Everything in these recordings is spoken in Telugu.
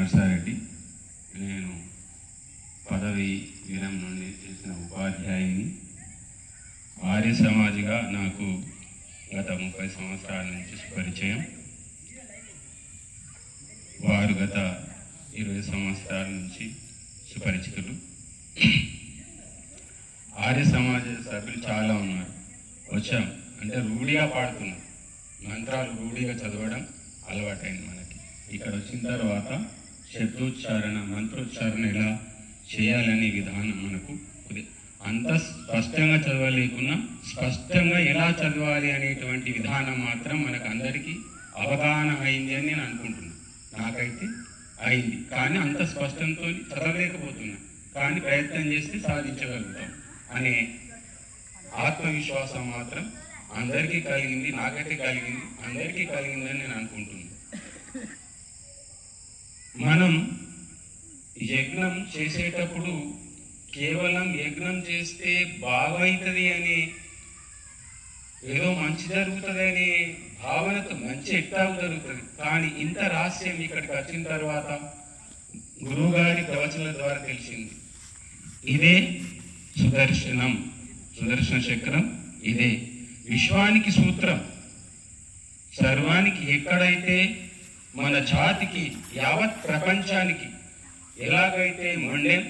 నర్సారెడ్డి. నేను పదవి విరమణ నుండి చేసిన ఉపాధ్యాయుని. ఆర్య సమాజ్గా నాకు గత 30 సంవత్సరాల నుంచి సుపరిచయం. వారు గత 20 సంవత్సరాల నుంచి సుపరిచితులు. ఆర్య సమాజ సభ్యులు చాలా ఉన్నారు. వచ్చాం అంటే రూఢిగా పాడుతున్నాం, మంత్రాలు రూఢిగా చదవడం అలవాటైంది మనకి. ఇక్కడ వచ్చిన తర్వాత శబ్దోచ్చారణ, మంత్రోచ్చారణ ఎలా చేయాలనే విధానం మనకు అంత స్పష్టంగా చదవలేకున్నా స్పష్టంగా ఎలా చదవాలి అనేటువంటి విధానం మాత్రం మనకు అందరికీ అవగాహన అయింది అని నేను అనుకుంటున్నాను. నాకైతే అయింది, కానీ అంత స్పష్టంతో చదవలేకపోతున్నా, కానీ ప్రయత్నం చేస్తే సాధించగలుగుతాం అనే ఆత్మవిశ్వాసం మాత్రం అందరికీ కలిగింది. నాకైతే కలిగింది, అందరికీ కలిగిందని నేను అనుకుంటున్నాను. మనం యజ్ఞం చేసేటప్పుడు కేవలం యజ్ఞం చేస్తే బాగవుతుంది అని, ఏదో మంచి జరుగుతుంది అనే భావనతో మంచి ఎట్లా జరుగుతుంది. కానీ ఇంత రహస్యం ఇక్కడికి వచ్చిన తర్వాత గురువుగారి ప్రవచనాల ద్వారా తెలిసింది. ఇదే సుదర్శన చక్రం, ఇదే విశ్వానికి సూత్రం. సర్వానికి ఎక్కడైతే మన జాతికి, యావత్ ప్రపంచానికి ఎలాగైతే మొండెం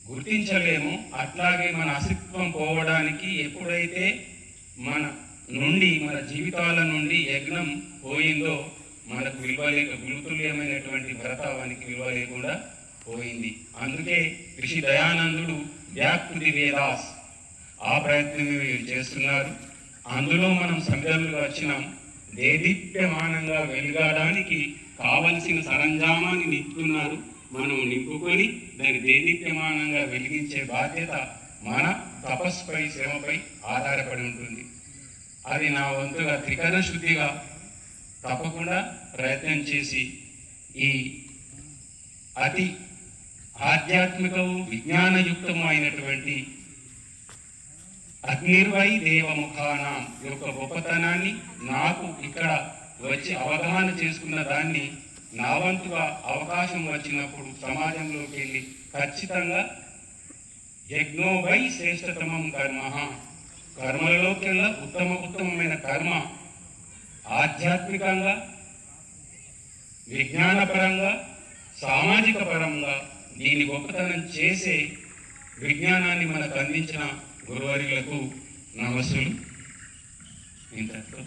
గుర్తించలేమో అట్లాగే మన అస్తిత్వం పోవడానికి ఎప్పుడైతే మన నుండి, మన జీవితాల నుండి యజ్ఞం పోయిందో మనకు గురుతుల్యమైనటువంటి భరతావానికి విలువ లేకుండా పోయింది. అందుకే ఋషి దయానందుడు బ్యాక్ టు ది వేదాస్ ఆ ప్రయత్నం చేస్తున్నారు. అందులో మనం సంఘంలో వచ్చినాం. దేదీప్యమానంగా వెలుగడానికి కావలసిన సరంజామాన్ని నింపుతున్నారు. మనం నింపుకొని దాన్ని దేదీప్యమానంగా వెలిగించే బాధ్యత మన తపస్సుపై, శ్రమపై ఆధారపడి ఉంటుంది. అది నా వంతుగా త్రికరణ శుద్ధిగా తప్పకుండా ప్రయత్నం చేసి ఈ అతి ఆధ్యాత్మికము, విజ్ఞానయుక్తము అయినటువంటి అగ్నిర్వై దేవముఖానాం యొక్క గొప్పతనాన్ని నాకు ఇక్కడ వచ్చి అవగాహన చేసుకున్న దాన్ని నా వంతుగా అవకాశం వచ్చినప్పుడు సమాజంలోకి వెళ్ళి ఖచ్చితంగా యజ్ఞో వై శ్రేష్టతమం కర్మ, కర్మలలోకెల్లా ఉత్తమమైన కర్మ ఆధ్యాత్మికంగా, విజ్ఞానపరంగా, సామాజిక పరంగా దీని గొప్పతనం చేసే విజ్ఞానాన్ని మనకు అందించిన గురువర్యులకు నమస్సులు. ఇంతటితో